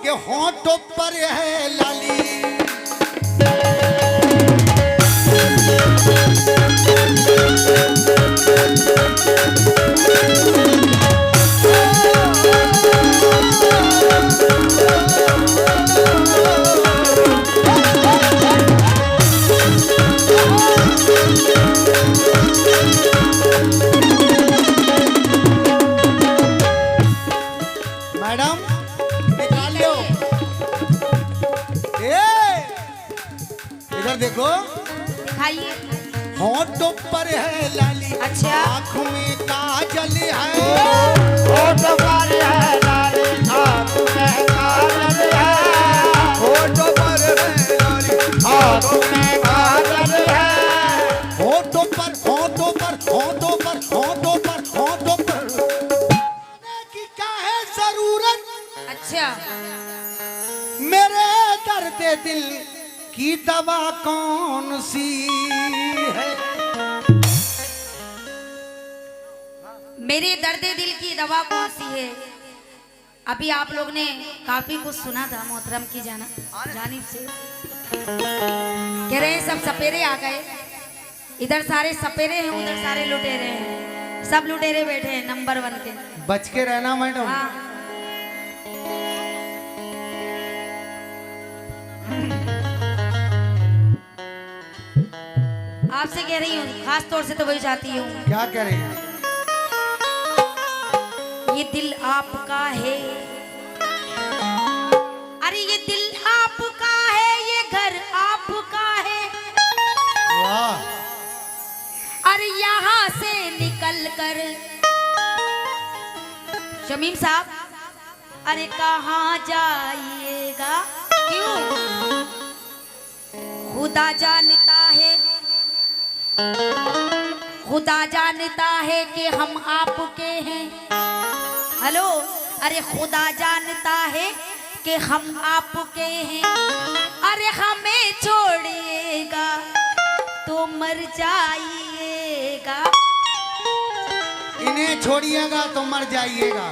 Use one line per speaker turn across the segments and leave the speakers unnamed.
के होंठों पर है लाली। मैडम निकाल लो। इधर देखो,
दिखाइए।
होंठों पर है लाली,
अच्छा।
आँखों में काजल है,
होठों पर है लाली, आँखों में काजल है, होठों पर है लाली, आँखों में काजल है,
होंठों पर होंठों पर होंठों पर होंठों पर होंठों पर की क्या है जरूरत,
अच्छा।
मेरे दर्द दिल की दवा कौन सी है।
मेरे दर्द दिल की दवा कौन सी है। अभी आप लोग ने काफी कुछ सुना था मोहतरम की जानिब से। कह रहे हैं सब सपेरे आ गए, इधर सारे सपेरे हैं, उधर सारे लुटेरे हैं, सब लुटेरे बैठे हैं नंबर 1 के।
बच के रहना मैडम।
हाँ। आपसे कह रही हूँ, खास तौर से तो वही चाहती हूँ।
क्या कह रहे हैं।
ये दिल आपका है, अरे ये दिल आपका है, ये घर आपका है,
वाह।
अरे यहाँ से निकल कर शमीम साहब, अरे कहाँ जाइएगा, क्यों? खुदा जानता है, खुदा जानता है कि हम आपके हैं। हेलो, अरे खुदा जानता है कि हम आपके हैं, अरे हमें छोड़िएगा तो मर जाइएगा।
इन्हें छोड़िएगा तो मर जाइएगा,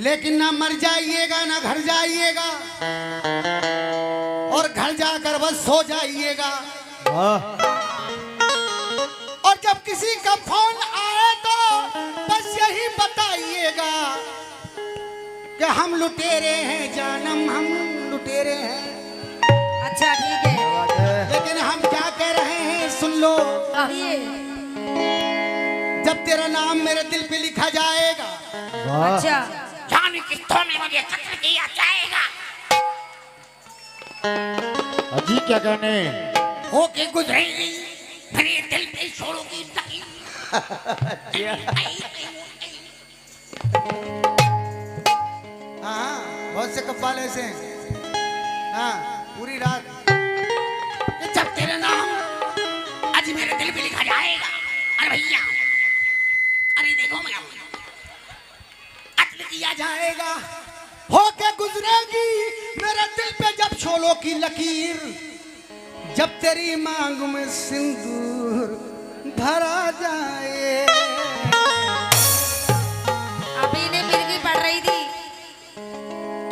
लेकिन ना मर जाइएगा ना घर जाइएगा, और घर जाकर बस सो जाइएगा। और जब किसी का फोन आए तो बस यही बताइएगा कि हम लुटेरे हैं जानम, हम लुटेरे हैं।
अच्छा ठीक है,
लेकिन हम क्या कह रहे हैं सुन लो।
कहिए।
जब तेरा नाम मेरे दिल पे लिखा जाएगा,
अच्छा।
जाने किस्तों में मुझे कत्ल किया जाएगा। अजी क्या कहने
होके गुजरेगी
मेरे दिल पे छोड़ोगी लकीर।
हाँ, बहुत से कव्वाल ऐसे हैं। हाँ, पूरी रात
जब तेरा नाम आज मेरे दिल पे लिखा जाएगा, अरे भैया, अरे देखो मैं कत्ल किया
जाएगा, होके गुजरेगी मेरे दिल पे जब शोलों की लकीर, जब तेरी मांग में सिंदूर भरा जाए।
अभी ने मिर्गी पड़ रही थी,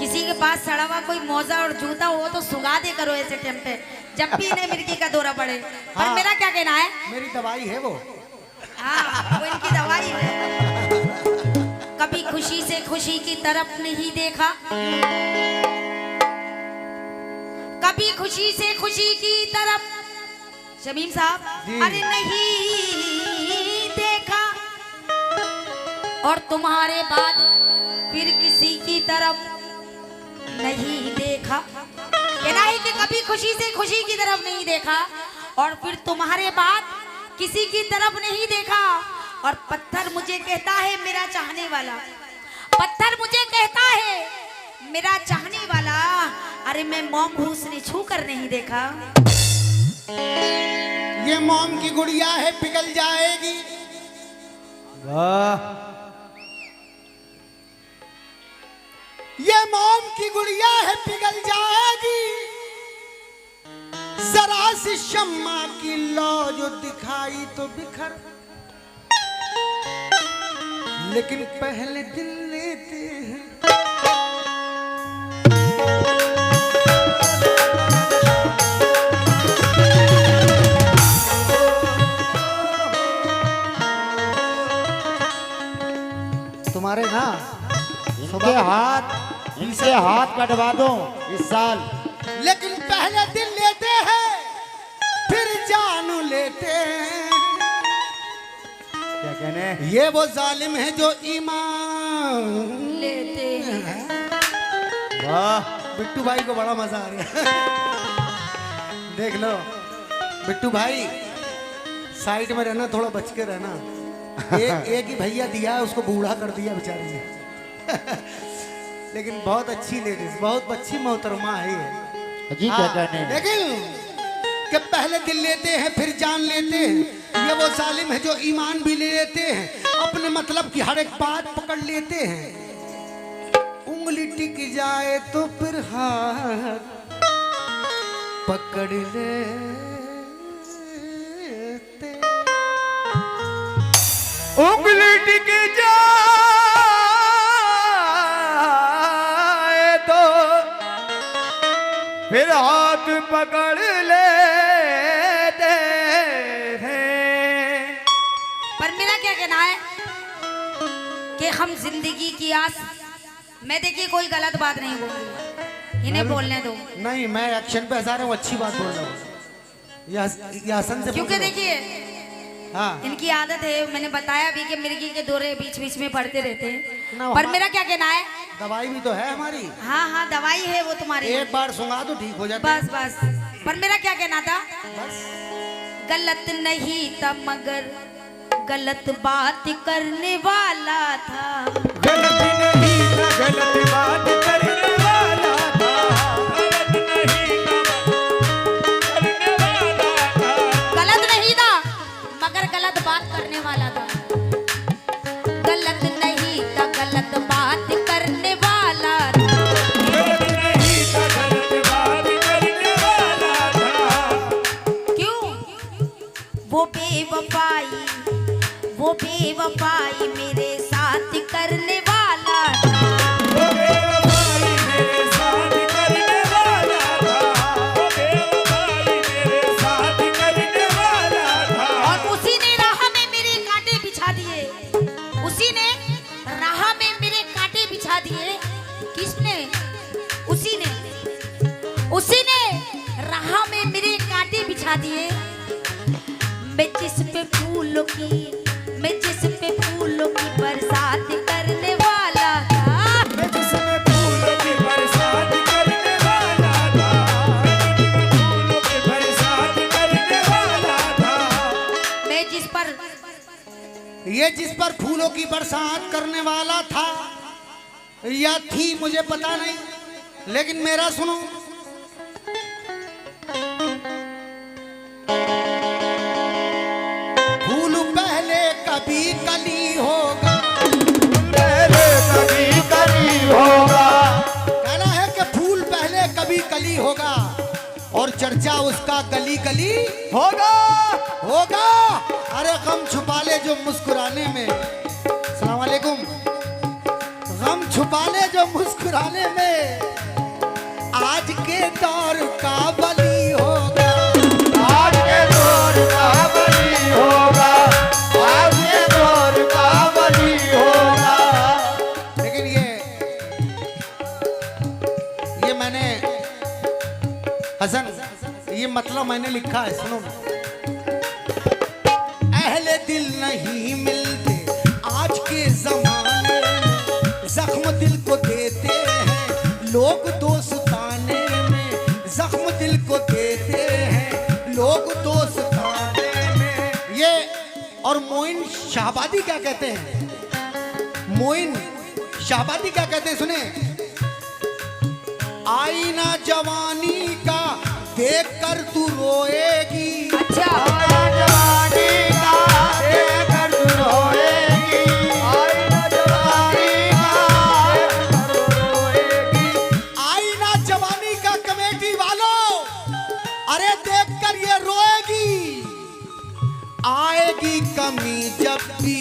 किसी के पास सड़ा हुआ कोई मोजा और जूता हो तो सुगा दे करो ऐसे टाइम पे, जब भी इन्हें मिर्गी का दौरा पड़े। पर
हाँ।
मेरा क्या कहना है,
मेरी दवाई है वो।
हाँ वो इनकी दवाई है। कभी खुशी से खुशी की तरफ नहीं देखा, कभी खुशी से खुशी की तरफ शमीम साहब, अरे नहीं देखा, और तुम्हारे बाद फिर किसी की तरफ नहीं देखा। कहना है कि कभी खुशी से खुशी की तरफ नहीं देखा और फिर तुम्हारे बाद किसी की तरफ नहीं देखा। और पत्थर मुझे कहता है मेरा चाहने वाला, पत्थर मुझे कहता है मेरा चाहने वाला, अरे मैं मोम घूस ने छू कर नहीं देखा।
ये मोम की गुड़िया है, पिघल जाएगी।
वाह।
ये मोम की गुड़िया है, पिघल जाएगी। जरा सी शम्मा की लौ जो दिखाई तो बिखर, लेकिन पहले दिल लेते हैं
इनके हाथ, इनसे हाथ कटवा दो इस साल।
लेकिन पहले दिल लेते हैं फिर जान लेते हैं।
क्या कहने हैं?
ये वो जालिम है जो ईमान
लेते हैं।
वाह,
बिट्टू भाई को बड़ा मजा आ रहा है। देख लो बिट्टू भाई, साइड में रहना, थोड़ा बच के रहना। एक ही भैया दिया है, उसको बूढ़ा कर दिया बेचारे ने। लेकिन बहुत अच्छी लेडीज, बहुत अच्छी मोहतरमा है ये।
जी क्या कहने हैं?
लेकिन कि पहले दिल लेते हैं फिर जान लेते हैं। ये वो जालिम है जो ईमान भी ले लेते हैं, अपने मतलब की हर एक बात पकड़ लेते हैं। उंगली टिक जाए तो फिर हाथ पकड़ लेते।
उंगली टिक जाए तो फिर हाथ पकड़ लेते हैं।
पर मेरा क्या कहना है कि हम जिंदगी की आस, मैं देखिए कोई गलत बात नहीं बोलूंगी, इन्हें बोलने दो।
नहीं, मैं एक्शन पे हजा रहा हूँ, अच्छी बात बोल रहा हूँ। ये हसन से
क्योंकि
बोल रहा हूँ।
देखिए
हाँ,
इनकी आदत है, मैंने बताया भी कि मिर्गी के दौरे बीच बीच में पड़ते रहते
ना,
हैं। पर
हाँ।
मेरा क्या कहना है,
दवाई भी तो है हमारी।
हाँ हाँ दवाई है वो तुम्हारी,
एक बार सुंगा तो ठीक हो जाता है।
बस बस। पर मेरा क्या कहना था,
बस
गलत नहीं था मगर गलत बात करने वाला था।
गलत नहीं था, गलत बात करने वाला था। गलत नहीं था,
गलत नहीं था मगर गलत बात करने वाला था। गलत नहीं था, गलत बात करने वाला था।
गलत नहीं था, गलत बात करने वाला था।
क्यों? वो बेवफाई मेरे साथ करने वाला था।
वो बेवफाई मेरे साथ करने वाला था। वो बेवफाई मेरे साथ करने वाला था।
और उसी ने राह में मेरे कांटे बिछा दिए। उसी ने राह में मेरे कांटे बिछा दिए। किसने? उसी ने राह में मेरे कांटे बिछा दिए। मैं जिस पे फूलों की बरसात करने वाला था।
मैं जिसमें फूलों की बरसात करने वाला था। मैं फूलों की बरसात करने वाला था।
मैं
जिस पर फूलों की बरसात करने वाला था या थी मुझे पता नहीं, लेकिन मेरा सुनो। फूल पहले कभी कली होगा,
पहले कभी कली होगा।
कहना है कि फूल पहले कभी कली होगा और चर्चा उसका गली गली
होगा।
होगा। अरे गम छुपा ले जो मुस्कुराने में, अस्सलाम वालेकुम, गम छुपा ले जो मुस्कुराने में आज के दौर का बली होगा।
आज के दौर का बली होगा। आज के दौर का बली होगा।
लेकिन ये मैंने हसन, ये मतलब मैंने लिखा है, सुनो। अहले दिल नहीं मिलते आज के जमाने में, जख्म दिल को देते हैं लोग दोस्ताने में। जख्म दिल को देते हैं लोग दोस्ताने में। ये और मोइन शाहबादी क्या कहते हैं? मोइन शाहबादी क्या कहते हैं, सुने। आईना जवानी का देख कर तू रोएगी।
अच्छा,
जवानी का देखकर तू रोएगी। आईना जवानी का देखकर तू रोएगी।
आईना जवानी का कमेटी वालों, अरे देख कर ये रोएगी। आएगी कमी जब भी,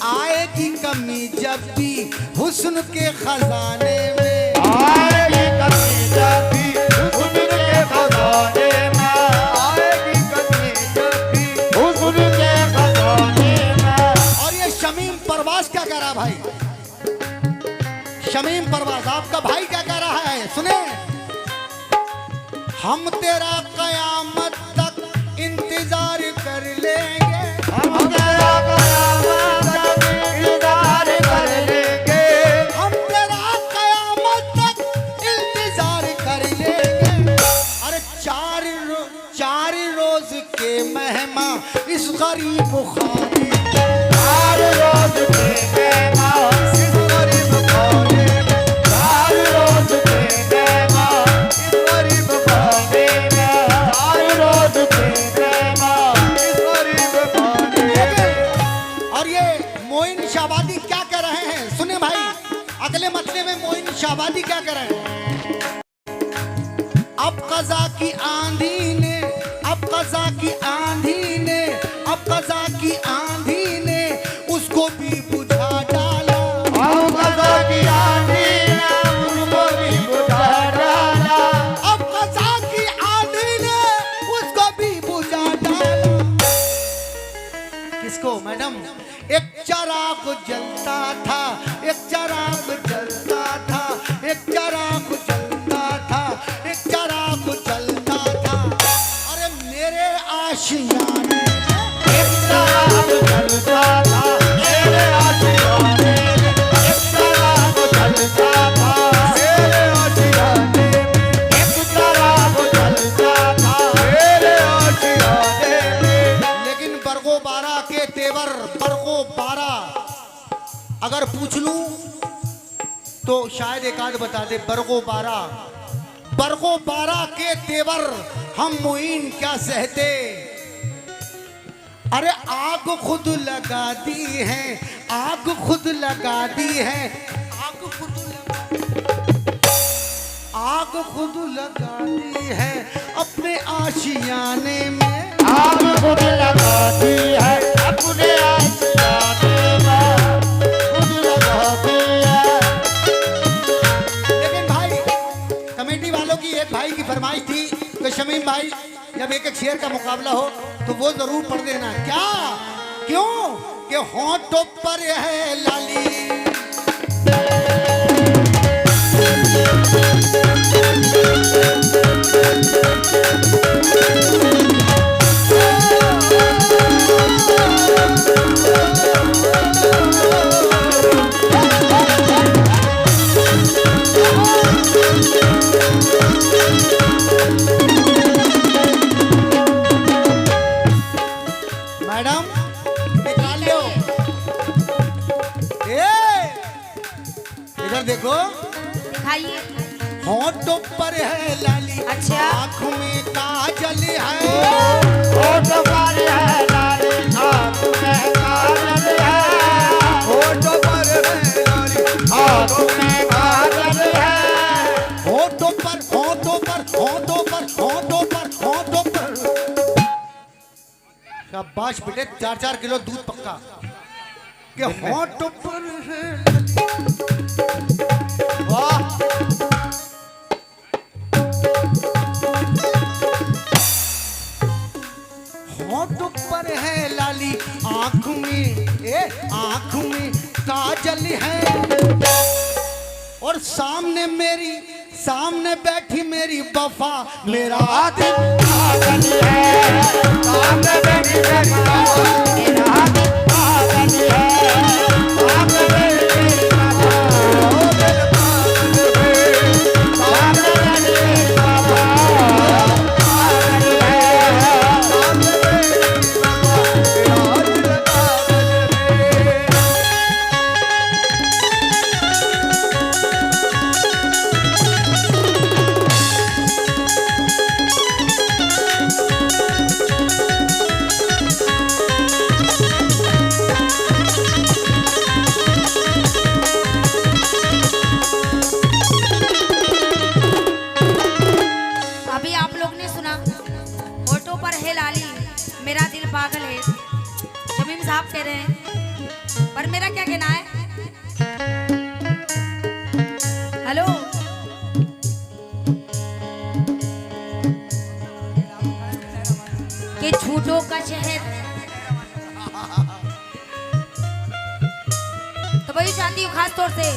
आएगी कमी जब भी हुस्न के खजाने में।
आएगी कमी जब भी हुस्न के खजाने में। आएगी कमी जब भी हुस्न के खजाने में।
और ये शमीम परवाज क्या कह रहा भाई? शमीम परवाज आपका भाई क्या कह रहा है, सुने। हम तेरा कयामत तक इंतजार कर लेंगे,
हम तेरा कयामत तक इंतजार कर लेंगे,
हम तेरा कयामत तक इंतजार कर लेंगे। अरे चार रोज के मेहमा इस गरीब खाने,
चार रोज के मेहमान इस गरीब खाने में, चार रोज के मेहमान इस गरीब खाने में, चार रोज के मेहमान इस गरीब खाने में।
और ये मोइन शाहबादी क्या कह रहे हैं, सुने भाई। अगले मतले में मोइन शाहबादी क्या कह रहे हैं। अब कज़ा की आंधी ने, अब कज़ा की आंधी ने, अब कज़ा की आंधी ने उसको भी बुझा डाला,
अब कज़ा की आंधी ने उसको भी बुझा डाला,
अब कज़ा की आंधी ने उसको भी बुझा डाला। किसको मैडम। एक चिराग जलता था, एक चिराग जलता था, एक चिराग जलता था, एक चिराग जलता था। अरे मेरे आशियाने
एक चिराग जलता था, मेरे आशियाने में, एक चिराग जलता था, मेरे आशियाने में, एक चिराग जलता था, मेरे आशियाने में।
लेकिन बरगो बारा के तेवर, बरगो बारा अगर पूछ लूं तो शायद एक आध बता दे। बरगो बारा के तेवर हम मोइन क्या सहते। अरे आग खुद लगा दी है, आग खुद लगा दी है, आग खुद लगा दी है अपने आशियाने में,
आग खुद लगाती है अपने आशियाने में, खुद लगाती है।
लेकिन भाई कमेटी वालों की एक भाई की फरमाइश थी कि शमीम भाई जब एक शेर का मुकाबला हो तो वो जरूर पढ़ देना। क्या क्यों कि होंठों पर है लाली, मैडम निकाल लो। इधर देखो,
दिखाइए।
होंठों पर है लाली,
अच्छा।
आँखों में काजल है,
होठ पर है लाली, आँख में काजल है, होठ पर है लाली, आँख में काजल है,
होंठों पर, होंठों पर, होंठों पर, होंठों पर, होंठों पर। शाबाश बेटे, 4-4 किलो दूध पक्का के होंठों पर है।
वाह।
होंठों पर है लाली, आँख में काजल है, और सामने बैठी मेरी वफा, मेरा
दिल पागल है, सामने बैठी मेरी वफा, मेरा दिल पागल है, सामने बैठी मेरी वफा, ओ दिल पागल है, सामने बैठी मेरी वफा, पागल है, सामने बैठी मेरी वफा, मेरा दिल पागल है।
अभी आप लोग ने सुना, होठों पर है लाली, मेरा दिल पागल है। शमीम साहब कह रहे हैं, पर मेरा क्या कहना है। हेलो, कि झूठों का शहर, तो वही चाहती हूँ खास तौर से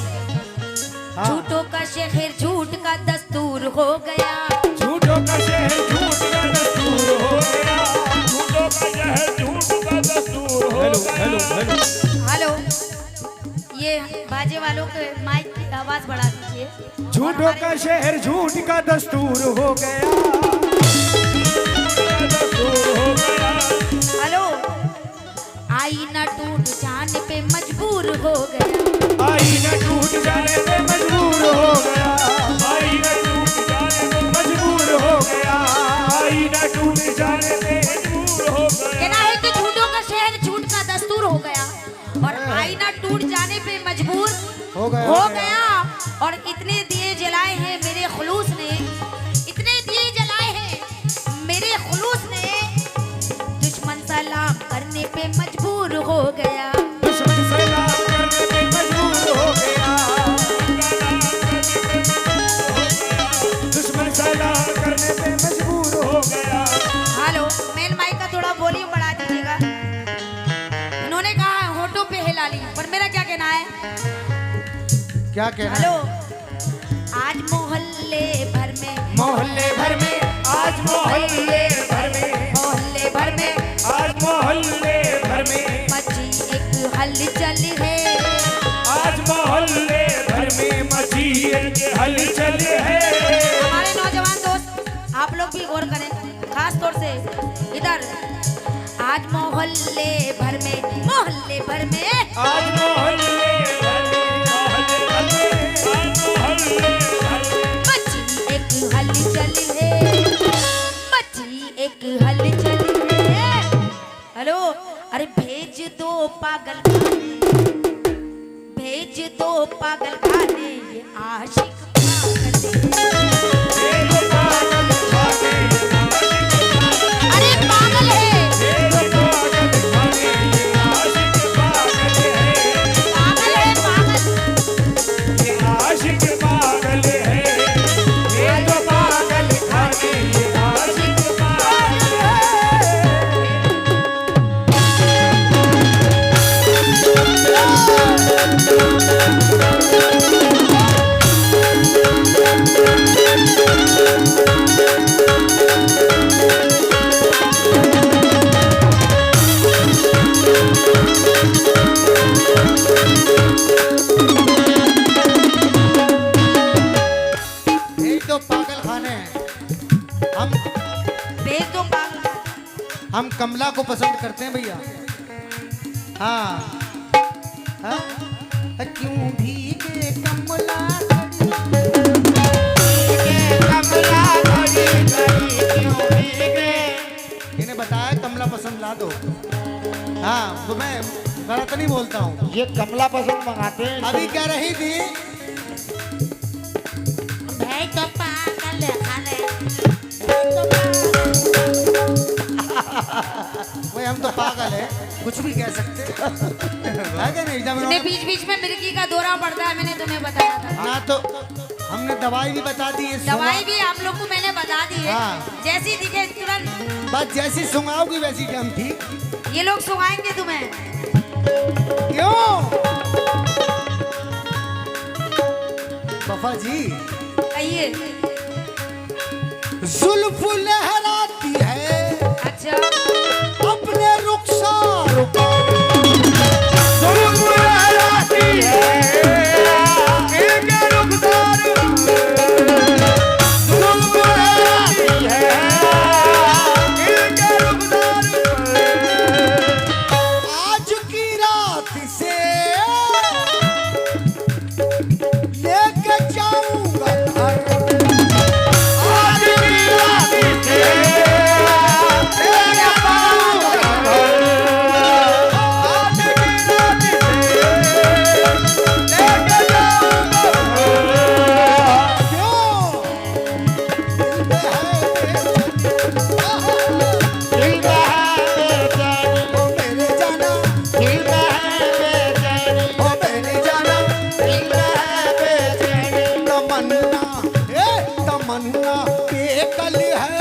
हाँ।
झूठों का शहर झूठ का दस्तूर हो गया।
झूठों का शहर झूठ का दस्तूर हो गया, झूठों का शहर झूठ का दस्तूर हो गया।
हेलो, ये बाजे वालों के माइक की आवाज बढ़ा दीजिए।
झूठों का शहर झूठ का दस्तूर हो गया, दस्तूर हो गया।
हेलो, आईना टूट जाने पे मजबूर हो गया।
आईना टूट जाने पे मजबूर हो गया, आईना टूट जाने पे मजबूर हो गया, आईना टूट जाने पे मजबूर हो गया।
कहना है कि झूठों का शहर झूठ का दस्तूर हो गया और आईना टूट जाने पे मजबूर
हो गया,
हो गया। और इतने दिए जलाए हैं मेरे खुलूस ने, इतने दिए जलाए हैं मेरे खुलूस ने, दुश्मन सलाम करने पे मजबूर हो गया।
दुश्मन सलाम करने पे मजबूर हो गया, दुश्मन सलाम करने पे मजबूर हो गया।
हेलो, मेन माइक का थोड़ा वॉल्यूम बढ़ा दीजिएगा। इन्होंने कहा होठों पे हिला ली, पर मेरा क्या कहना है?
क्या कहना
हेलो,
है?
आज मोहल्ले भर में,
मोहल्ले भर में, आज मोहल्ले भर में,
मोहल्ले भर में
आज मोहल्ले भर में
मची एक हलचल है।
आज मोहल्ले भर में मची एक हलचल है।
हमारे नौजवान दोस्त आप लोग भी गौर करें, खास तौर से इधर। आज मोहल्ले भर में, मोहल्ले भर में
आज मोहल्ले भर में, मोहल्ले भर में, आज मोहल्ले भर में
मची एक हलचल है, मची एक हलचल है। हेलो, अरे भेज दो पागल खाने, भेज दो पागल खाने, ये आशिक पागल है।
एक पागल खाने,
अरे पागल है,
एक पागल खाने, ये आशिक पागल है,
पागल है, पागल।
ये आशिक पागल है, एक पागल खाने, ये आशिक पागल है।
भेज दो पागल खाने। हम
भेज दो पागल।
हम कमला को पसंद करते हैं भैया। हाँ, हाँ? क्यों भीगे कमला
कमला घड़ी घड़ी क्यों भीगे।
इन्हें बताया कमला पसंद ला दो। हाँ, तो मैं गलत नहीं बोलता हूँ।
ये कमला पसंद मंगाते हैं।
अभी कह रही थी
भेज दो पागल खाने।
भाई हम तो पागल है, कुछ भी कह सकते है कि नहीं? जब
तुम्हें
इन्होंने-
बीच बीच में मिर्गी का दौरा पड़ता है, मैंने तुम्हें बताया था।
ना तो हमने दवाई भी बता दी है,
दवाई भी आप लोग को मैंने बता दी है।
हाँ।
जैसी दिखे तुरंत।
बस जैसी सुंगाओगी वैसी हम ठीक।
ये लोग सुनाएंगे तुम्हें।
क्यों बफा जी?
कहिए।
जुल्फ लहराती है
अच्छा,
अपने रुखसार पर।
जुल्फ लहराती है एक रुखसार पर। जुल्फ लहराती है एक रुखसार पर।
आज की रात से लेके जाऊंगा घर।
आज की रात से तेरा पाऊंगा घर। आज की रात से लेके जाऊंगा घर।
क्यों? दिल में है बेचैनी।
दिल में है बेचैनी,
ओ मेरे जाना,
दिल में है बेचैनी,
ओ मेरे जाना।
दिल में है बेचैनी।
तमन्ना, तमन्ना बेकल है।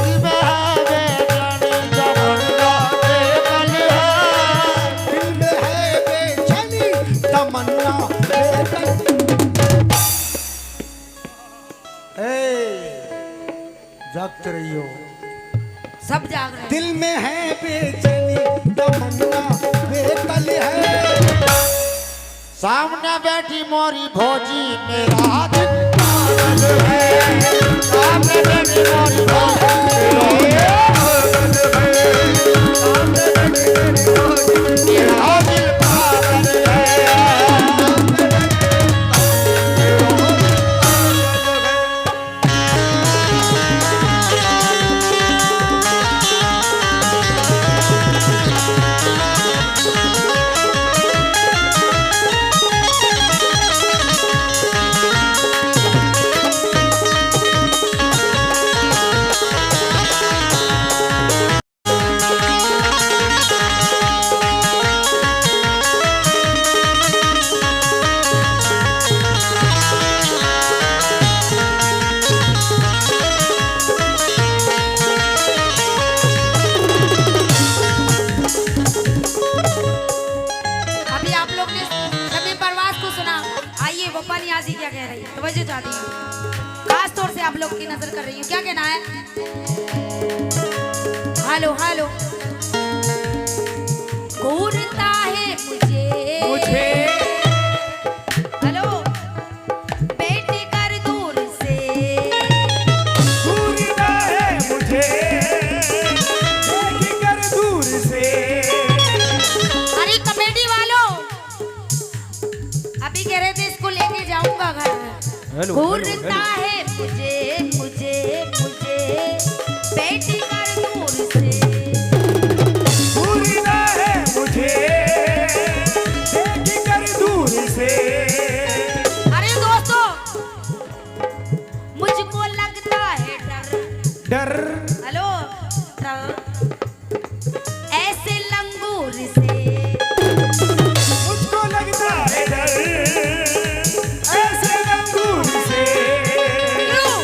दिल में है बेचैनी, तमन्ना बेकल है।
दिल में है बेचैनी, तमन्ना बेकल। जागते रहियो।
सब जाग रहे हैं।
दिल में है बेचैनी तमन्ना बेकल है।
सामने बैठी मोरी भोजी मेरा दिल पागल है। सामने बैठी मोरी भोजी मेरा दिल पागल है। सामने बैठी मोरी भोजी मेरा दिल पागल है।
अभी आप लोग ने शमी परवास को सुना। आइए गोपाल नियाज़ी क्या कह रही है, तवज्जो चाहती हूँ। खास तौर से आप लोग की नजर कर रही हूँ। क्या कहना है? Hello hello. घूरता है मुझे हेलो बेटे कर दूर से।
घूरता है मुझे देख कर दूर से।
अरे कमेटी वालों, अभी कह रहे थे इसको लेके जाऊंगा घर। घूरता है मुझे मुझे मुझे बेटी कर दूर से।
घूरता है मुझे देख कर दूर से।
अरे दोस्तों, मुझको लगता है डर। हेलो डर ऐसे लंगूर से।
मुझको लगता है डर ऐसे लंगूर से।
क्यों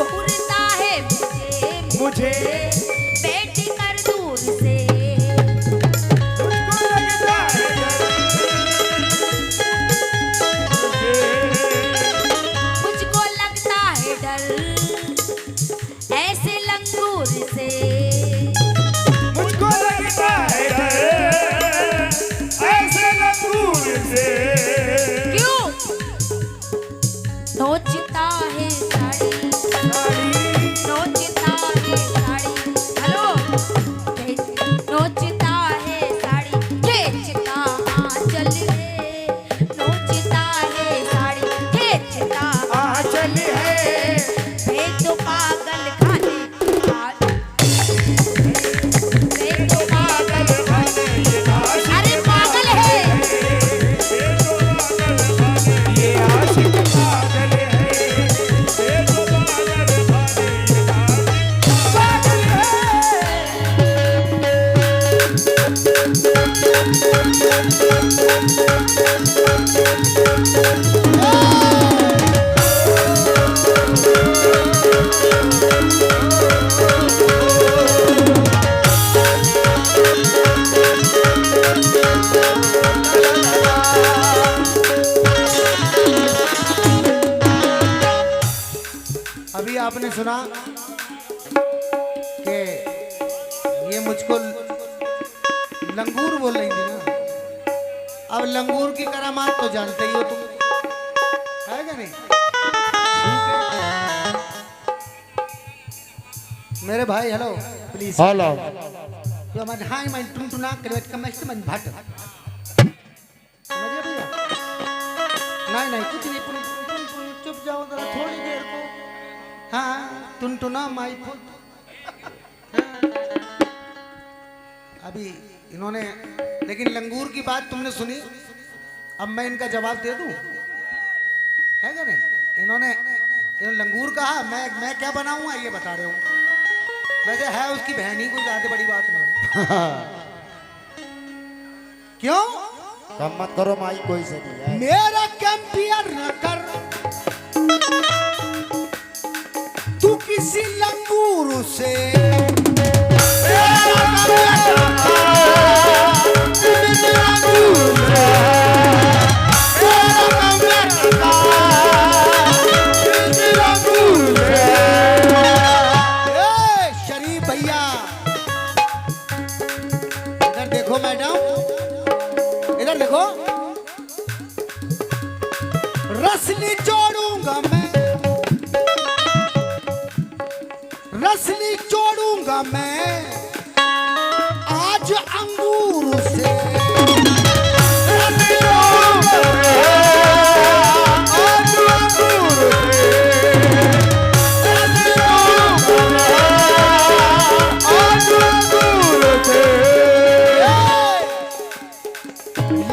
घूरता है मुझे बेटी कर दूर से।
मुझको लगता है
मुझको लगता है डर ऐसे लंगूर से।
मुझको लगता है डर ऐसे लंगूर से।
क्यों नोचता है साड़ी। नोचता है साड़ी। हेलो नोचता है साड़ी। खींचता आंचल है। नोचता है साड़ी। खींचता
आंचल है।
भेद तो पागल खाने भेद तो
पागल बने ये आशिक।
अरे पागल है।
ये आशिक पागल है। ये तो पागल बने ये आशिक पागल है।
अभी आपने सुना कि ये मुझको लंगूर बोल रही थी ना। अब लंगूर की करामात तो जानते ही हो तुम, है क्या नहीं? मेरे भाई हेलो प्लीज।
हेलो
तो मैं हाय मैं टुनटुना करवेट का मैं मन भाट समझे भैया? नहीं कुछ नहीं, चुप जाओ जरा थोड़ी देर को। हाँ टुनटुना माई खुद। अभी इन्होंने लेकिन लंगूर की बात तुमने सुनी, अब मैं इनका जवाब दे दूं, है क्या नहीं? इन्होंने लंगूर कहा, मैं क्या बनाऊंगा ये बता रहे हूँ। वैसे है उसकी बहन ही, कोई ज्यादा बड़ी बात नहीं। क्यों?
कम मत करो माई, कोई से नहीं है।
मेरा कंपेयर न कर तू किसी लंगूर से। जोड़ूंगा मैं, रसली जोड़ूंगा मैं आज अंगूर से।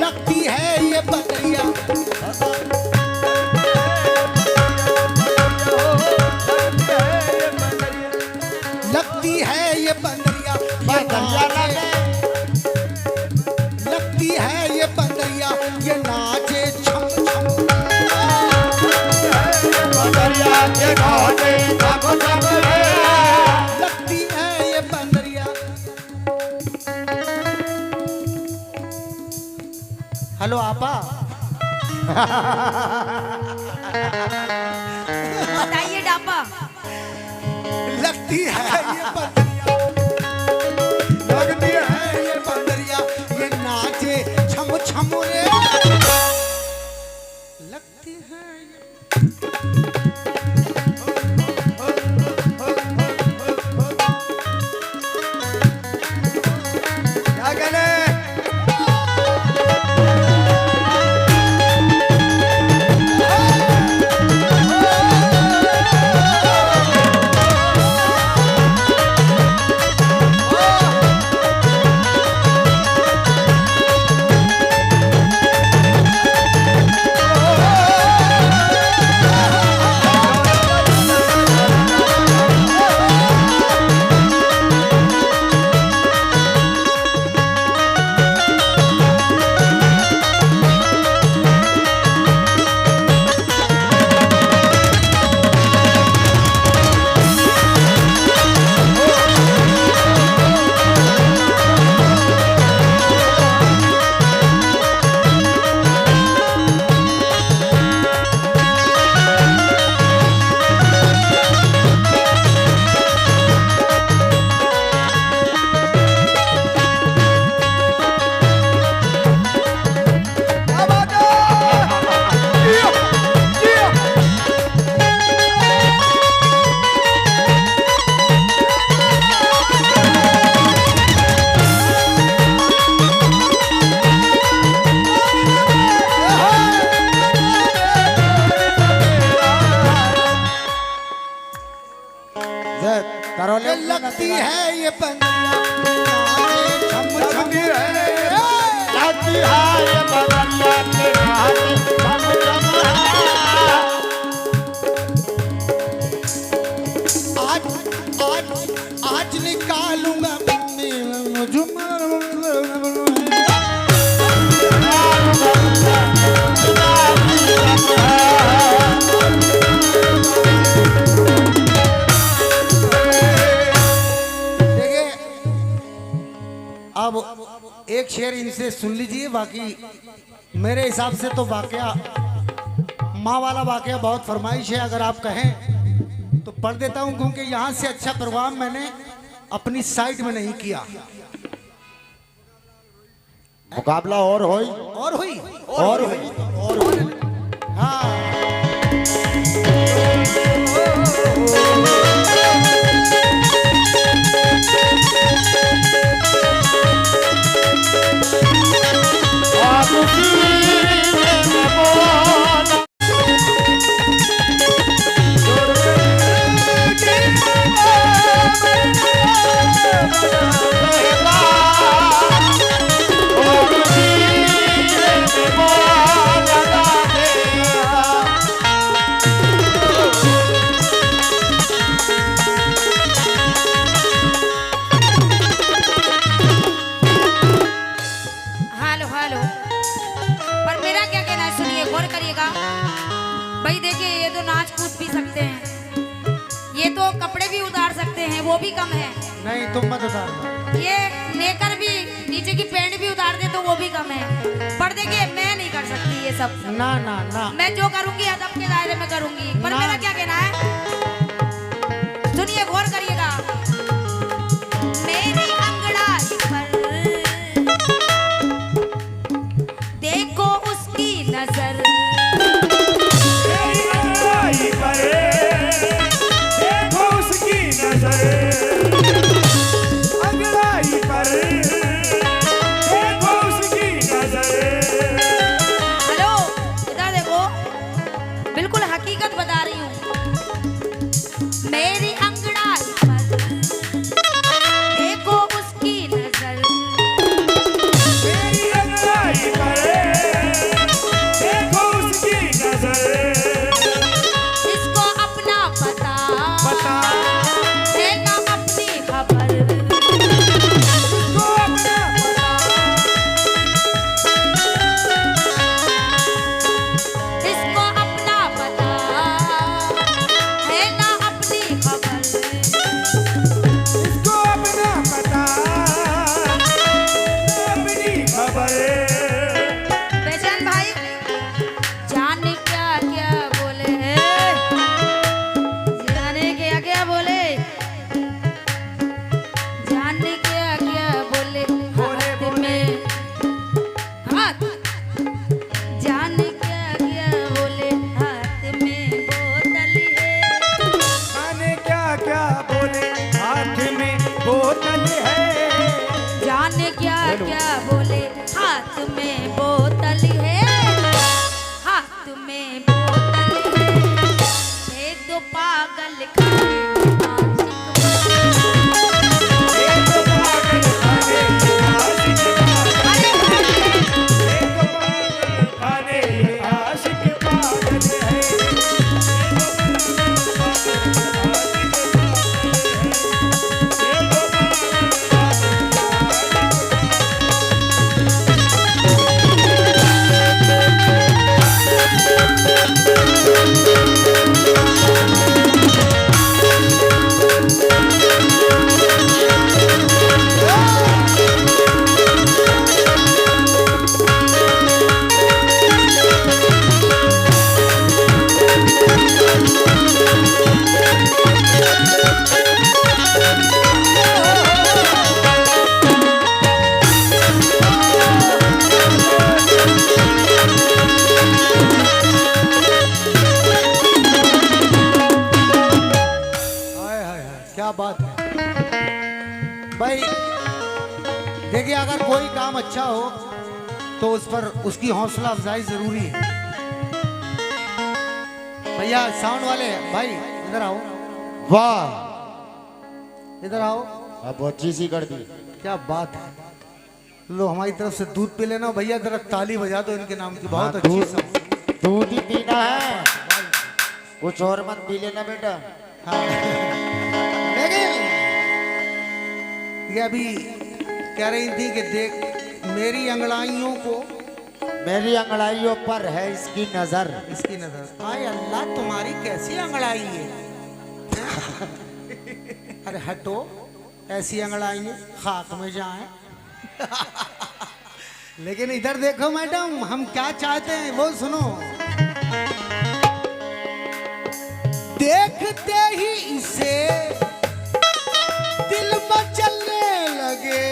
लगती है ये बदरिया, लगती है ये बंदरिया, ये नाचे, लगती है ये बंदरिया, ये नाचे छम छम। लगती है ये बंदरिया। हेलो आपा।
बताइए डापा।
लगती है ये बंदरिया, लगती है ये बंदरिया, ये नाचे छम छम रे। लगती है ये
क्या कहने
ये लगती है ये बंदरिया, नाचे छम छम रे।
लगती है ये बंदरिया के नाचे छम छम है।
आज आज आज निकालूंगा देखिए, अब एक शेर इनसे सुन लीजिए। बाकी मेरे हिसाब से तो वाकया माँ वाला वाकया बहुत फरमाइश है। अगर आप कहें तो पढ़ देता हूं, क्योंकि यहाँ से अच्छा प्रोग्राम मैंने अपनी साइड में नहीं किया।
मुकाबला और होई
और हुई
और हुई
और हुई। हाँ
भाई देखिए, ये तो नाच कूद भी सकते हैं, ये तो कपड़े भी उतार सकते हैं, वो भी कम है।
नहीं तुम मत उतार।
ये नेकर भी, नीचे की पैंट भी उतार दे तो वो भी कम है। पर देखिए, मैं नहीं कर सकती ये सब।
ना ना ना,
मैं जो करूंगी अदब के दायरे में करूंगी। पर मेरा क्या कहना है, सुनिए, गौर करिएगा। मेरी अंगड़ाई पर देखो उसकी नजर,
क्या बात है भाई। देखिए अगर कोई काम अच्छा हो तो उस पर उसकी हौसला अफजाई जरूरी है। भैया साउंड वाले भाई इधर आओ,
वाह,
इधर आओ।
अब बहुत चीज ही कर दी।
क्या बात है। लो हमारी तरफ से दूध पी लेना भैया, जरा ताली बजा दो इनके नाम की। बहुत
हाँ,
अच्छी
दूध
साउंड।
दूध ही पीना है, कुछ और मत पी लेना बेटा।
हाँ। लेकिन ये अभी कह रही थी कि देख मेरी अंगड़ाइयों को,
मेरी अंगड़ाइयों पर है इसकी नजर।
इसकी नजर। हाय अल्लाह तुम्हारी कैसी अंगड़ाई है। अरे हटो, ऐसी अंगड़ाई खाक में जाए। लेकिन इधर देखो मैडम, हम क्या चाहते हैं वो सुनो। देखते ही इसे दिल मचलने लगे।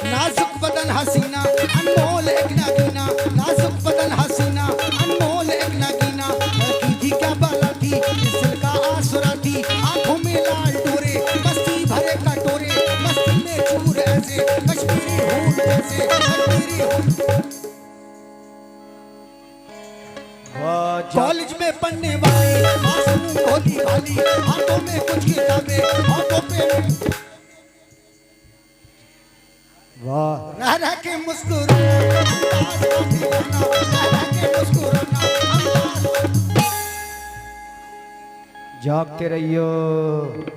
नाजुक बदन हसीना अनमोल एक नागीना, नाजुक बदन हसीना अनमोल एक नागीना। लड़की थी क्या बाला थी, इस दिल का आसुरा थी। आंखों में लाल डोरे, मस्ती भरे कटोरे, मस्ती में चूर ऐसे कश्मीरी हूर जैसे, कश्मीरी हूर। कॉलेज में पढ़ने वाली मासूम होती वाली, हाथों में कुछ किताबें, हाथों पे
वाह,
रह रह के मुस्कुराना, अंदाज को दीवाना, रह रह के मुस्कुराना, अंदाज
जागते रहियो।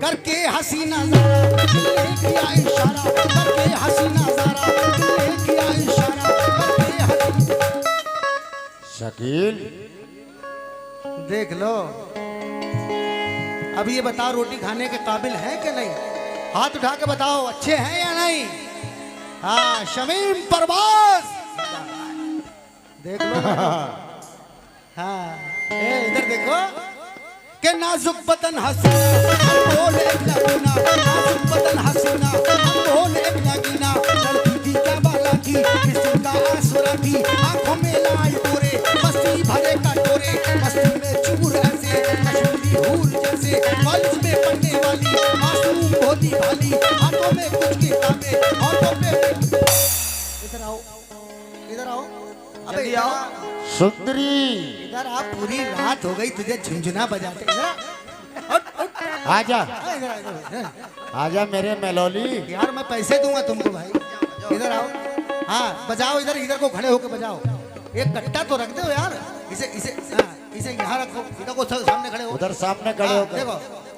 करके हसीना ज़रा दिल ने किया इशारा, करके हसीना ज़रा दिल ने किया इशारा, करके हसीना।
शकील
देख लो, अब ये बताओ रोटी खाने के काबिल है कि नहीं? हाथ उठा के बताओ अच्छे हैं या नहीं? हाँ शमीम परवाज, देख लो। हाँ इधर देखो के नाजुक बदन हसीना अनमोल एक नगीना, नाजुक बदन हसीना अनमोल एक नगीना। लड़की थी क्या बाला थी, इस दिल का आसुरा थी। आंखों में लाल डोरे, मस्ती भरे कटोरे, मस्ती में चूर ऐसे कश्मीरी हूर जैसे। कॉलेज में पढ़ने वाली मासूम होती भाली, हाथों में कुछ किताबें, हाथों पे। इधर आओ, इधर आओ, अबे इधर आओ।
सुंदरी
इधर आप, पूरी रात हो गई तुझे झुंझुना बजाते।
आजा,
इधर इधर
आजा मेरे मेलोली।
यार मैं पैसे दूंगा तुमको भाई। इधर आओ, हाँ बजाओ, इधर इधर को खड़े होकर बजाओ। एक कट्टा तो रख दो यार, इसे इसे हाँ, इसे यहाँ रखो, इधर को सामने खड़े हो।
उधर सामने खड़े
हाँ,
होकर
देखो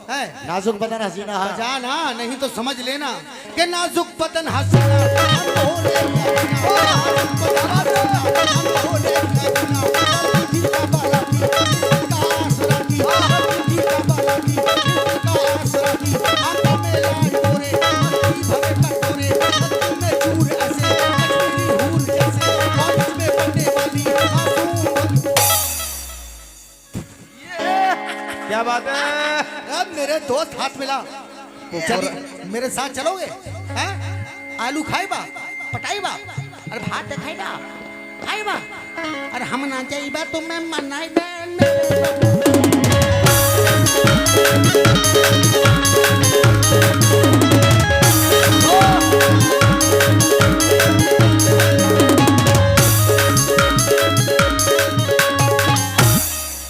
है
नाजुक बदन हसीना। हाँ,
बजाना, नहीं तो समझ लेना कि नाजुक बदन हसीना अनमोल एक नगीना, नाजुक बदन हसीना अनमोल एक नगीना। लड़की थी क्या बाला थी, इस दिल का आसुरा थी। लड़की थी क्या बाला थी, इस दिल का आसुरा थी। आंखों में लाल डोरे, मस्ती भरे कटोरे, मस्ती में चूर ऐसे कश्मीरी हूर जैसे। कॉलेज में पढ़ने वाली मासूम।
क्या बात है।
अब मेरे दोस्त हाथ मिला, चलिए मेरे साथ चलोगे? हैं? आलू खाए बा, पटाई बा, अरे भात खाई बा, खाई बा, अरे हम ना चाहिए तो मैं मनाई बा।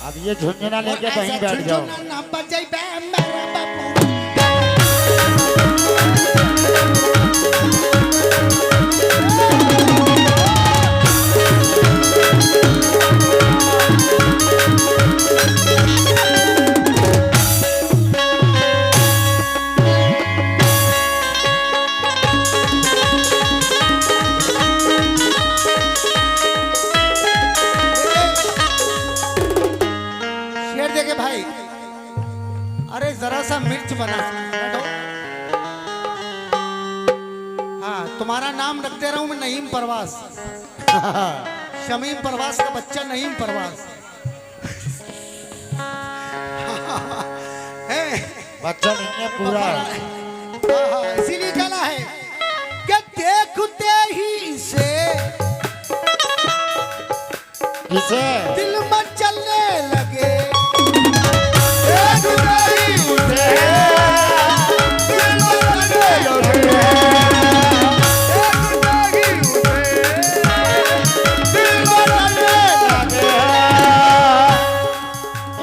अब ये झुंझुना लेके कहीं बैठ जाओ।
ना बजाई बा मेरा बापू। शेर देखे भाई, तुम्हारा नाम रखते रहूं मैं नईम परवास। शमीम परवास का बच्चा नईम परवास।
बच्चा नहीं है, पूरा है।
इसीलिए कहना है कि देखते ही से
किसे
दिल में चलने लगे।
देखते ही उसे दिल में चलने लगे। देखते ही उसे दिल में चलने लगे।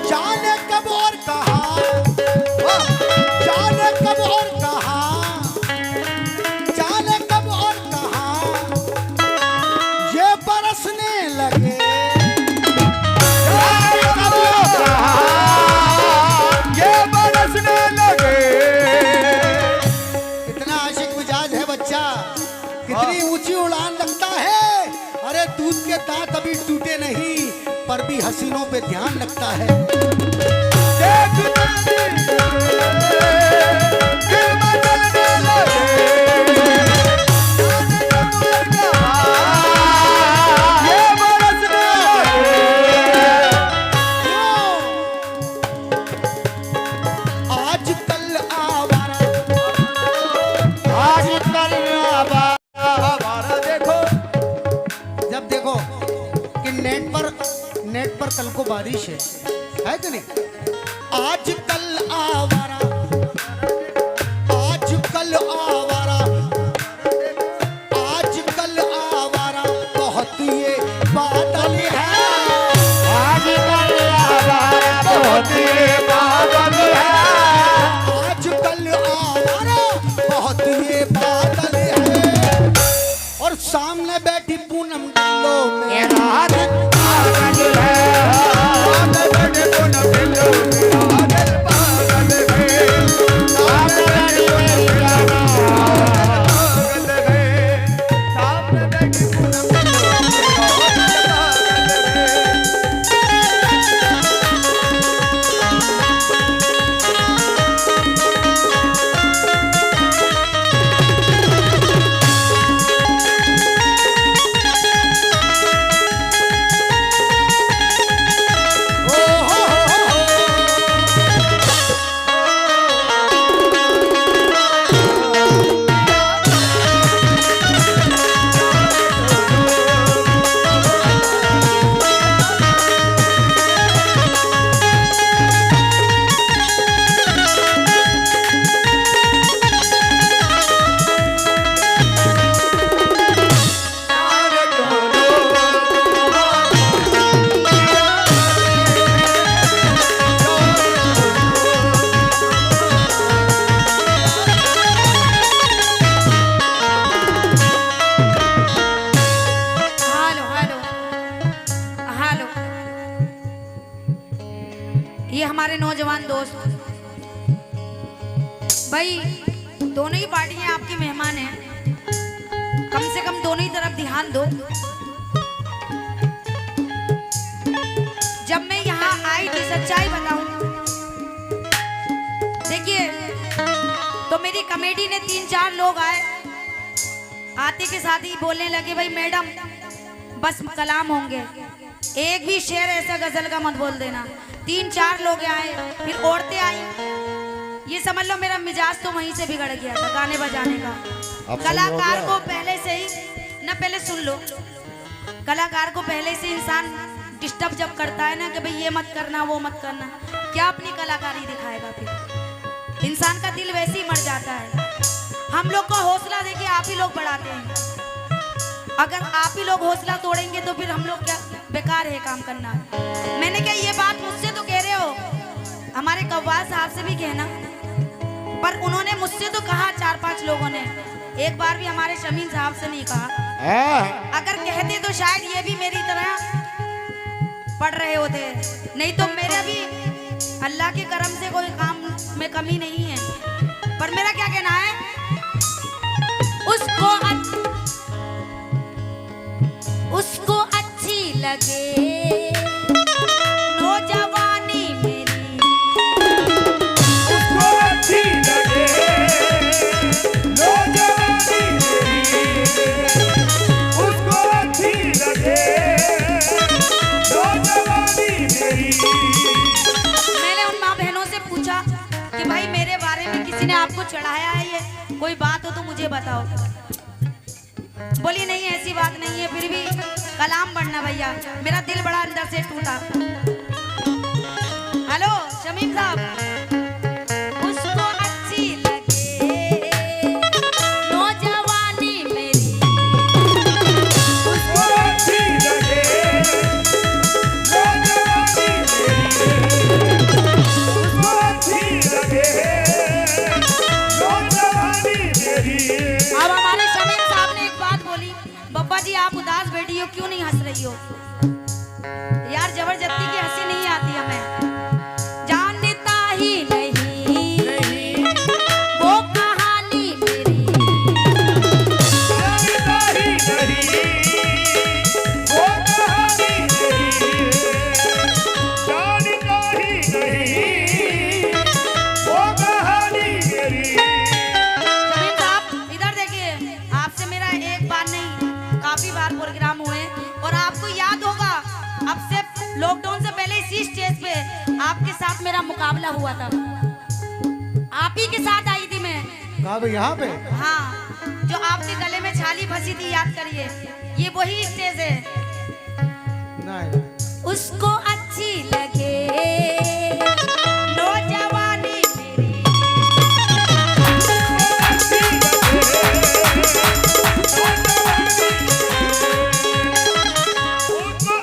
जाने कब और कहा, जाने कब और कहा, जाने कब और कहा ये बरसने लगे।
ये बरसने लगे।
कितना आशिक मिजाज है बच्चा, कितनी ऊंची उड़ान लगता है। अरे दूध के दांत अभी टूटे नहीं पर भी हसीनों पे ध्यान लगता है। आजकल आवारा,
देखो
जब देखो कि नेट पर कल को बारिश है कि नहीं। आजकल आवारा, आजकल आवारा, आजकल आवारा बहुत ये बादल है।
आजकल आवारा बहुत ये बादल है।
आजकल आवारा बहुत ये बादल है। और सामने बैठी पूनम डल्लो में
ये रात पागल है। सामने बैठे पूनम डल्लो में पागल पागल है। सामने बैठी मेरी जाना पागल है। सामने बैठी पूनम डल्लो में पागल है।
हेलो हेलो हेलो, ये हमारे नौजवान दोस्त भाई, दोनों ही पार्टियां आपके मेहमान हैं। कम से कम दोनों ही तरफ ध्यान दो। जब मैं यहाँ आई थी, सच्चाई बताऊं, देखिए तो मेरी कमेटी ने 3-4 लोग आए, आते के साथ ही बोलने लगे भाई मैडम बस कलाम होंगे, एक भी शेर ऐसा गजल का मत बोल देना। 3-4 लोग आए, फिर औरतें आई। ये समझ लो मेरा मिजाज तो वहीं से बिगड़ गया था गाने बजाने का। कलाकार को पहले से ही ना, पहले सुन लो, कलाकार को पहले से इंसान डिस्टर्ब जब करता है ना कि भाई ये मत करना वो मत करना, क्या अपनी कलाकारी दिखाएगा। फिर इंसान का दिल वैसे ही मर जाता है। हम लोग का हौसला देखिए आप ही लोग बढ़ाते हैं। अगर आप ही लोग हौसला तोड़ेंगे तो फिर हम लोग क्या, बेकार है काम करना। मैंने क्या ये बात मुझसे तो कह रहे हो, हमारे कव्वाल साहब से भी कहना, पर उन्होंने मुझसे तो कहा 4-5 लोगों ने, एक बार भी हमारे शमीम साहब से नहीं कहा। अगर कहते तो शायद ये भी मेरी तरह पढ़ रहे होते, नहीं तो मेरा भी अल्लाह के करम से कोई काम में कमी नहीं है। पर मेरा क्या कहना है, उसको अच्छी लगे नौजवानी मेरी,
उसको अच्छी लगे नौजवानी मेरी।
चढ़ाया है ये, कोई बात हो तो मुझे बताओ। बोली नहीं ऐसी बात नहीं है, फिर भी कलाम बढ़ना भैया, मेरा दिल बड़ा अंदर से टूटा। हेलो शमीम साहब, उसको अच्छी लगे नौजवानी मेरी,
उसको अच्छी लगे नौजवानी मेरी, उसको अच्छी लगे नौजवानी मेरी।
अब हमारे शमीम साहब ने एक बात बोली, बब्बा जी आप उदास बैठी हो, क्यों नहीं हंस रही हो? यार जबरदस्ती की हंसी नहीं आती हमें। जानता ही नहीं वो कहानी मेरी,
जानता ही नहीं वो कहानी मेरी, जानता ही नहीं वो कहानी मेरी।
शमीम साहब इधर देखिए, आपसे मेरा एक बार नहीं काफी बार प्रोग्राम हुए, और आपको याद होगा अब से लॉकडाउन से पहले इसी स्टेज पे आपके साथ मेरा मुकाबला हुआ था, आप ही के साथ आई थी मैं।
कहाँ पे? यहाँ पे?
हाँ, जो आपके गले में छाली फंसी थी, याद करिए, ये वही स्टेज है।
नहीं।
उसको अच्छी लगे नौजवानी मेरी,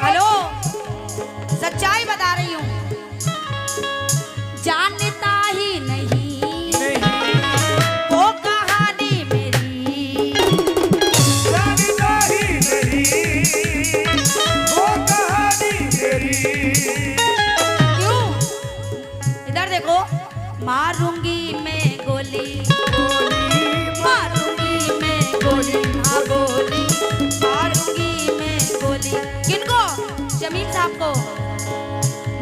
हेलो सच्चाई बता रही हूँ, जानता ही नहीं वो कहानी मेरी,
जानता ही नहीं वो कहानी मेरी।
क्यों? इधर देखो, मारूंगी मैं गोली, मारूंगी मैं गोली, हाँ गोली मारूंगी मैं गोली। किनको? शमीम साहब को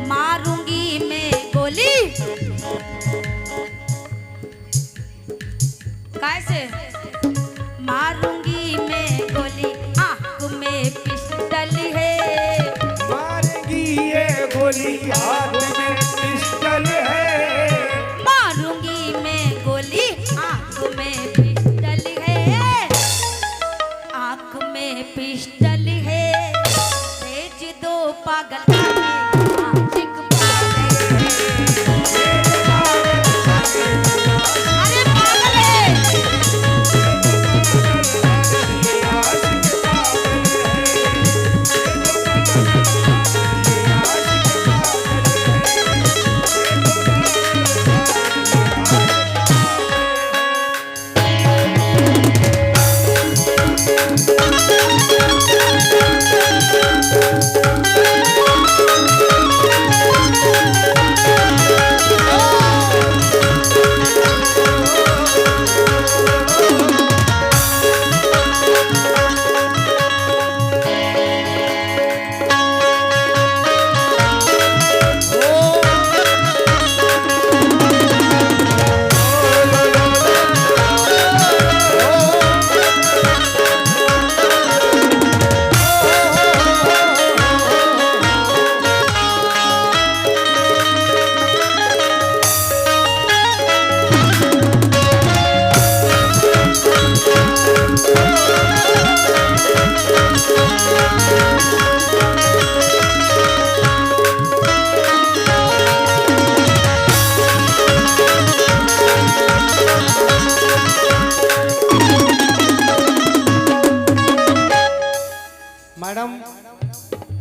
मारूंगी मैं गोली। कैसे मारूंगी मैं गोली, आंख में पिस्टल है,
मारेगी ये गोली हाथ में पिस्टल है,
मारूंगी मैं गोली, आंख में पिस्टल है, आंख में पिस्टल है, भेज दो पागल खाने, आशिक पागल है। अरे पागल है।
मैडम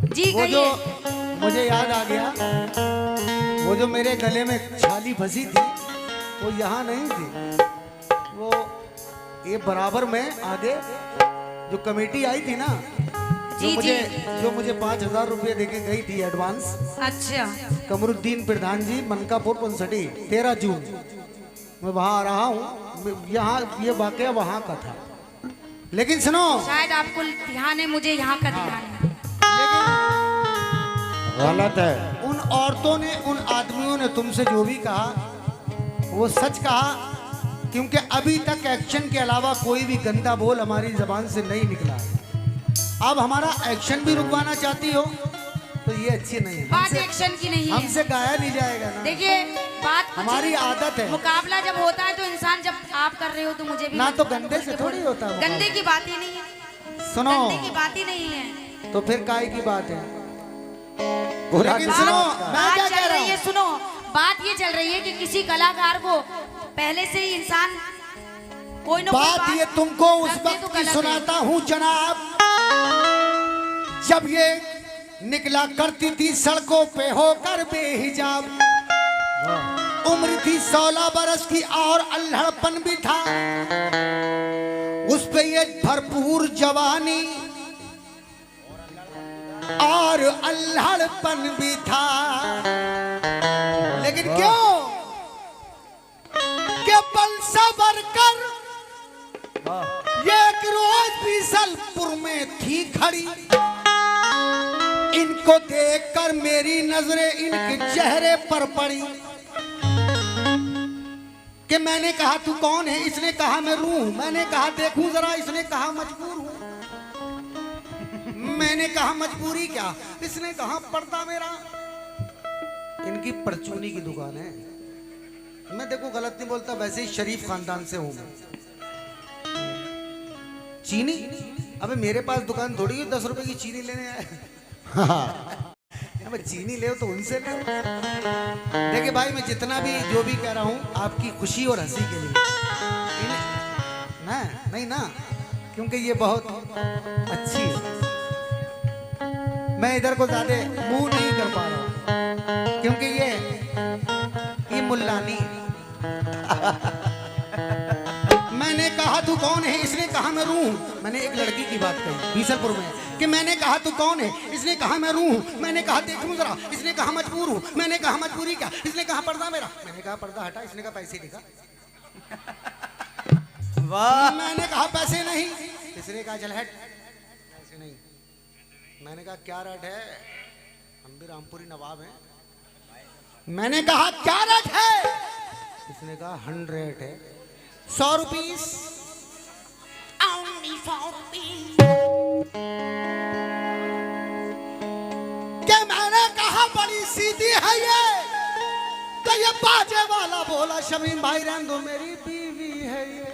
जी
वो जो
कहिए।
मुझे याद आ गया, वो जो मेरे गले में छाली फंसी थी वो यहाँ नहीं थी, वो ये बराबर में आगे जो कमेटी आई थी ना,
जी,
जो मुझे 5,000 रुपये देके गई थी एडवांस,
अच्छा
कमरुद्दीन प्रधान जी, मनकापुर पंसठी, 13 जून। मैं वहाँ आ रहा हूँ, यहाँ ये वाकया वहाँ का था, लेकिन सुनो,
शायद आपको ध्यान है, मुझे यहाँ का ध्यान है।
गलत है।
उन औरतों ने, उन आदमियों ने तुमसे जो भी कहा वो सच कहा, क्योंकि अभी तक एक्शन के अलावा कोई भी गंदा बोल हमारी जबान से नहीं निकला है। अब हमारा एक्शन भी रुकवाना चाहती हो तो ये अच्छी नहीं है,
बात एक्शन की नहीं है।
हमसे गाया नहीं जाएगा ना।
देखिए बात कुछ
हमारी
नहीं।
आदत है।
मुकाबला जब होता है तो इंसान, जब आप कर रहे हो तो मुझे भी
ना तो
मजबूर
गंदे से
करके
थोड़ी
बोलो।
होता है मुकाबला।
गंदे की बात ही नहीं है,
सुनो,
गंदे की बात ही नहीं है।
तो फिर काय की बात है? लेकिन सुनो, मैं
बात
क्या
चल
कह रहा
रही है,
हूँ,
सुनो, बात ये चल रही है कि किसी कलाकार को पहले से ही इंसान कोई ना कोई
बात ये तुमको उस
करते
वक्त
तो
की
गलत है।
सुनाता हूँ जनाब, जब ये निकला करती थी सड़कों पे होकर बेहिजाब। उम्र थी 16 बरस की और अल्हड़पन भी था उस पे, ये भरपूर जवानी और अल्हड़पन भी था। लेकिन क्यों के बल सबर कर ये एक रोज बीसलपुर में थी खड़ी। इनको देखकर मेरी नजरें इनके चेहरे पर पड़ी कि मैंने कहा तू कौन है? इसने कहा मैं रूह हूं। मैंने कहा देखूं जरा। इसने कहा मजबूर हूं। मैंने कहा मजबूरी क्या? इसने कहा पर्दा मेरा। इनकी परचूनी की दुकान है। मैं देखो गलत नहीं बोलता, वैसे ही शरीफ खानदान से हूं मैं। चीनी? अबे मेरे पास दुकान थोड़ी है 10 रुपए की चीनी लेने आए। अब चीनी ले तो उनसे ले। देखिए भाई, मैं जितना भी जो भी कह रहा हूँ आपकी खुशी और हंसी के लिए ना, नहीं ना, क्योंकि ये बहुत अच्छी है। मैं इधर को ज्यादा मुंह नहीं कर पा रहा हूँ क्योंकि ये मुल्लानी है। मैंने कहा तू कौन है? इसने कहा मैं रूह हूं। मैंने एक लड़की की बात कही बीसलपुर में कि मैंने कहा तू कौन है? इसने कहा मैं रूह हूं। मैंने कहा देखूं जरा। इसने कहा मजबूर हूं। मैंने कहा मजबूरी क्या? इसने कहा पर्दा मेरा। मैंने कहा पर्दा हटा। इसने कहा पैसे दिखा। वाह। मैंने कहा पैसे नहीं। इसने कहा चल हट, पैसे नहीं। मैंने कहा क्या रेट है? हम भी रामपुरी नवाब हैं। मैंने कहा क्या रेट है? इसने कहा 100 है। 100 रुपीस। Only 100 rupees. क्या? मैंने कहा बड़ी सीधी है ये। तो ये बाजे वाला बोला शमीम भाई रहने दो, मेरी बीवी है ये।